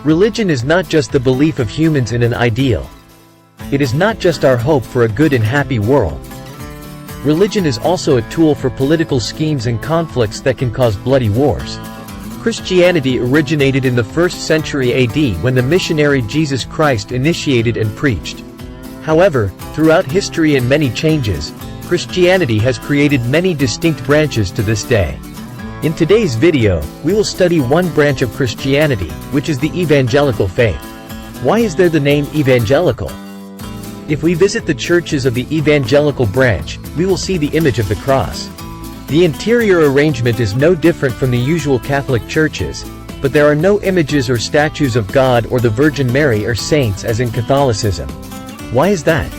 Religion is not just the belief of humans in an ideal. It is not just our hope for a good and happy world. Religion is also a tool for political schemes and conflicts that can cause bloody wars. Christianity originated in the 1st century AD when the missionary Jesus Christ initiated and preached. However, throughout history and many changes, Christianity has created many distinct branches to this day. In today's video, we will study one branch of Christianity, which is the Evangelical faith. Why is there the name Evangelical? If we visit the churches of the Evangelical branch, we will see the image of the cross. The interior arrangement is no different from the usual Catholic churches, but there are no images or statues of God or the Virgin Mary or saints as in Catholicism. Why is that?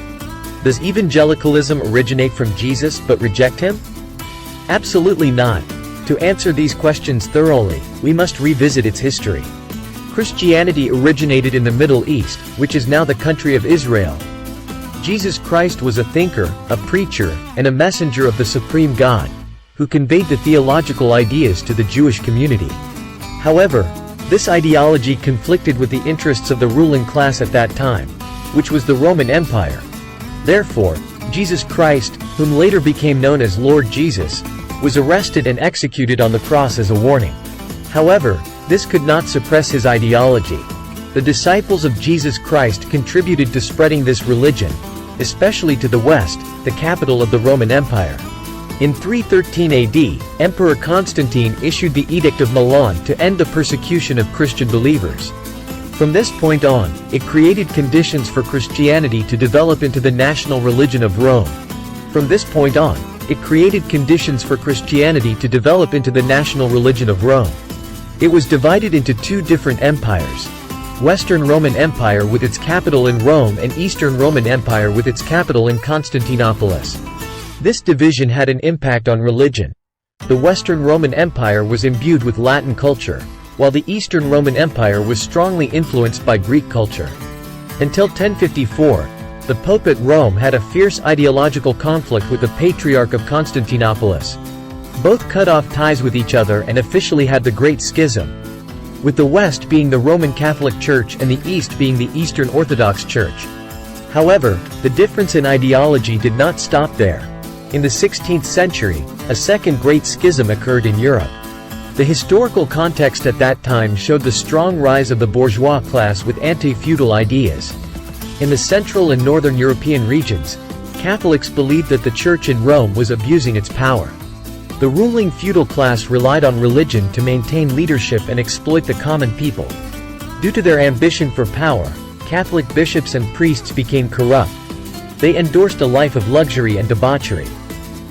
Does evangelicalism originate from Jesus but reject him? Absolutely not. To answer these questions thoroughly, we must revisit its history. Christianity originated in the Middle East, which is now the country of Israel. Jesus Christ was a thinker, a preacher, and a messenger of the Supreme God, who conveyed the theological ideas to the Jewish community. However, this ideology conflicted with the interests of the ruling class at that time, which was the Roman Empire. Therefore, Jesus Christ, whom later became known as Lord Jesus, was arrested and executed on the cross as a warning. However, this could not suppress his ideology. The disciples of Jesus Christ contributed to spreading this religion, especially to the West, the capital of the Roman Empire. In 313 AD, Emperor Constantine issued the Edict of Milan to end the persecution of Christian believers. From this point on, it created conditions for Christianity to develop into the national religion of Rome. From this point on, it created conditions for Christianity to develop into the national religion of Rome. It was divided into two different empires: Western Roman Empire with its capital in Rome and Eastern Roman Empire with its capital in Constantinople. This division had an impact on religion. The Western Roman Empire was imbued with Latin culture, while the Eastern Roman Empire was strongly influenced by Greek culture. Until 1054, the Pope at Rome had a fierce ideological conflict with the Patriarch of Constantinople. Both cut off ties with each other and officially had the Great Schism, with the West being the Roman Catholic Church and the East being the Eastern Orthodox Church. However, the difference in ideology did not stop there. In the 16th century, a second Great Schism occurred in Europe. The historical context at that time showed the strong rise of the bourgeois class with anti-feudal ideas. In the Central and Northern European regions, Catholics believed that the Church in Rome was abusing its power. The ruling feudal class relied on religion to maintain leadership and exploit the common people. Due to their ambition for power, Catholic bishops and priests became corrupt. They endorsed a life of luxury and debauchery.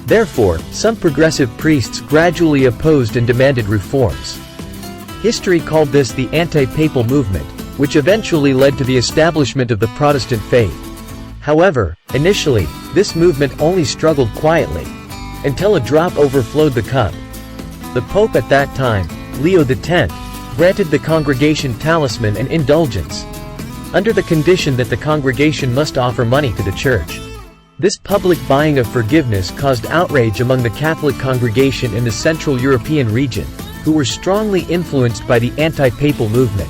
Therefore, some progressive priests gradually opposed and demanded reforms. History called this the anti-papal movement, which eventually led to the establishment of the Protestant faith. However, initially, this movement only struggled quietly, until a drop overflowed the cup. The Pope at that time, Leo X, granted the congregation talisman and indulgence, under the condition that the congregation must offer money to the Church. This public buying of forgiveness caused outrage among the Catholic congregation in the Central European region, who were strongly influenced by the anti-papal movement.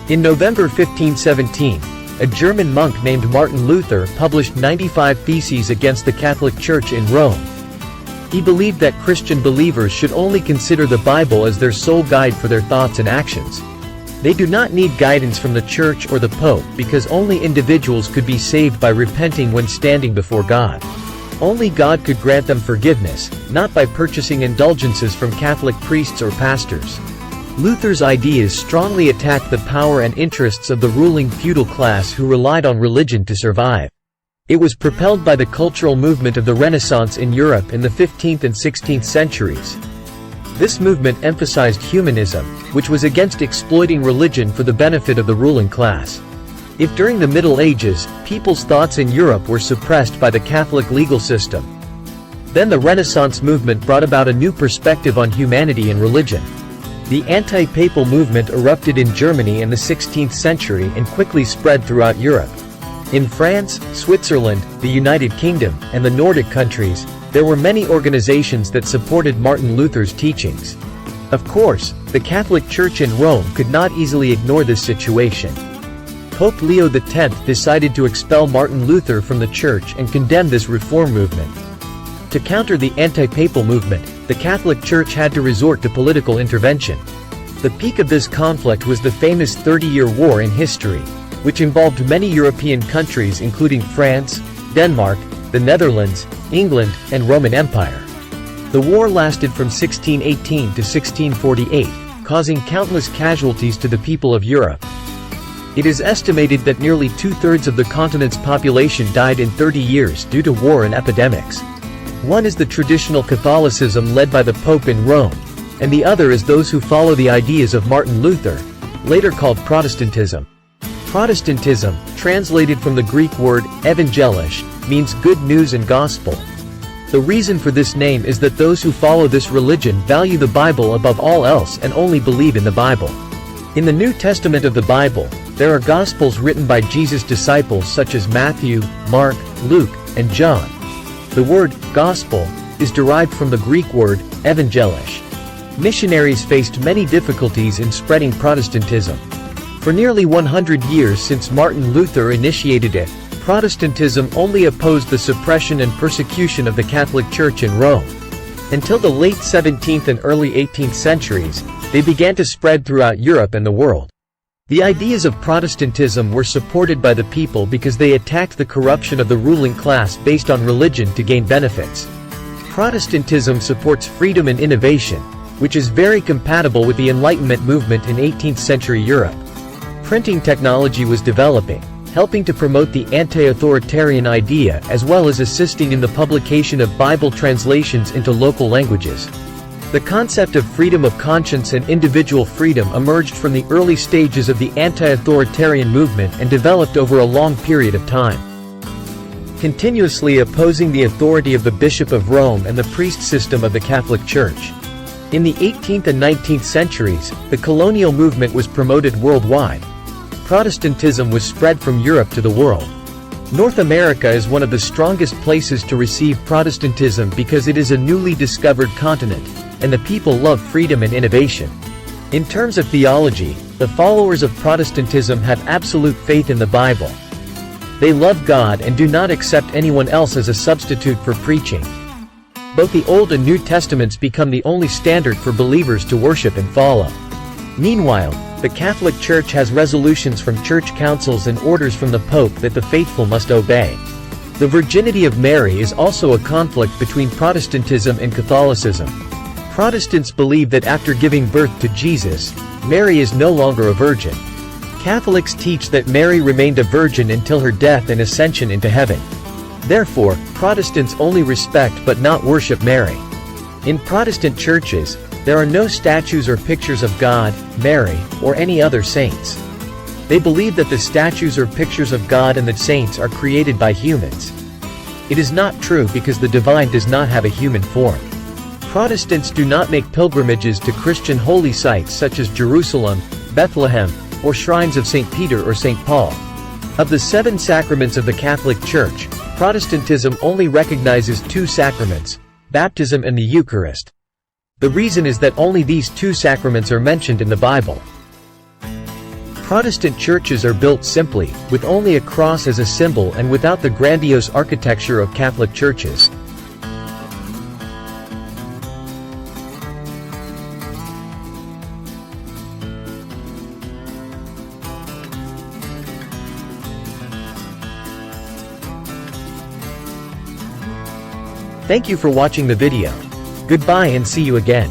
In November 1517, a German monk named Martin Luther published 95 Theses against the Catholic Church in Rome. He believed that Christian believers should only consider the Bible as their sole guide for their thoughts and actions. They do not need guidance from the Church or the Pope because only individuals could be saved by repenting when standing before God. Only God could grant them forgiveness, not by purchasing indulgences from Catholic priests or pastors. Luther's ideas strongly attacked the power and interests of the ruling feudal class who relied on religion to survive. It was propelled by the cultural movement of the Renaissance in Europe in the 15th and 16th centuries. This movement emphasized humanism, which was against exploiting religion for the benefit of the ruling class. If during the Middle Ages, people's thoughts in Europe were suppressed by the Catholic legal system, then the Renaissance movement brought about a new perspective on humanity and religion. The anti-papal movement erupted in Germany in the 16th century and quickly spread throughout Europe. In France, Switzerland, the United Kingdom, and the Nordic countries, there were many organizations that supported Martin Luther's teachings. Of course, the Catholic Church in Rome could not easily ignore this situation. Pope Leo X decided to expel Martin Luther from the Church and condemn this reform movement. To counter the anti-papal movement, the Catholic Church had to resort to political intervention. The peak of this conflict was the famous 30-year war in history, which involved many European countries including France, Denmark, the Netherlands, England, and Roman Empire. The war lasted from 1618 to 1648, causing countless casualties to the people of Europe. It is estimated that nearly two-thirds of the continent's population died in 30 years due to war and epidemics. One is the traditional Catholicism led by the Pope in Rome, and the other is those who follow the ideas of Martin Luther, later called Protestantism. Protestantism, translated from the Greek word Evangelical, means good news and gospel. The reason for this name is that those who follow this religion value the Bible above all else and only believe in the Bible. In the New Testament of the Bible, there are Gospels written by Jesus' disciples such as Matthew, Mark, Luke, and John. The word gospel is derived from the Greek word evangelisch. Missionaries faced many difficulties in spreading Protestantism. For nearly 100 years since Martin Luther initiated it, Protestantism only opposed the suppression and persecution of the Catholic Church in Rome. Until the late 17th and early 18th centuries, they began to spread throughout Europe and the world. The ideas of Protestantism were supported by the people because they attacked the corruption of the ruling class based on religion to gain benefits. Protestantism supports freedom and innovation, which is very compatible with the Enlightenment movement in 18th century Europe. Printing technology was developing, helping to promote the anti-authoritarian idea as well as assisting in the publication of Bible translations into local languages. The concept of freedom of conscience and individual freedom emerged from the early stages of the anti-authoritarian movement and developed over a long period of time, continuously opposing the authority of the Bishop of Rome and the priest system of the Catholic Church. In the 18th and 19th centuries, the colonial movement was promoted worldwide. Protestantism was spread from Europe to the world. North America is one of the strongest places to receive Protestantism because it is a newly discovered continent, and the people love freedom and innovation. In terms of theology, the followers of Protestantism have absolute faith in the Bible. They love God and do not accept anyone else as a substitute for preaching. Both the Old and New Testaments become the only standard for believers to worship and follow. Meanwhile, the Catholic Church has resolutions from church councils and orders from the Pope that the faithful must obey. The virginity of Mary is also a conflict between Protestantism and Catholicism. Protestants believe that after giving birth to Jesus, Mary is no longer a virgin. Catholics teach that Mary remained a virgin until her death and ascension into heaven. Therefore, Protestants only respect but not worship Mary. In Protestant churches, there are no statues or pictures of God, Mary, or any other saints. They believe that the statues or pictures of God and the saints are created by humans. It is not true because the divine does not have a human form. Protestants do not make pilgrimages to Christian holy sites such as Jerusalem, Bethlehem, or shrines of St. Peter or St. Paul. Of the 7 sacraments of the Catholic Church, Protestantism only recognizes 2 sacraments, baptism and the Eucharist. The reason is that only these 2 sacraments are mentioned in the Bible. Protestant churches are built simply, with only a cross as a symbol and without the grandiose architecture of Catholic churches. Thank you for watching the video. Goodbye and see you again.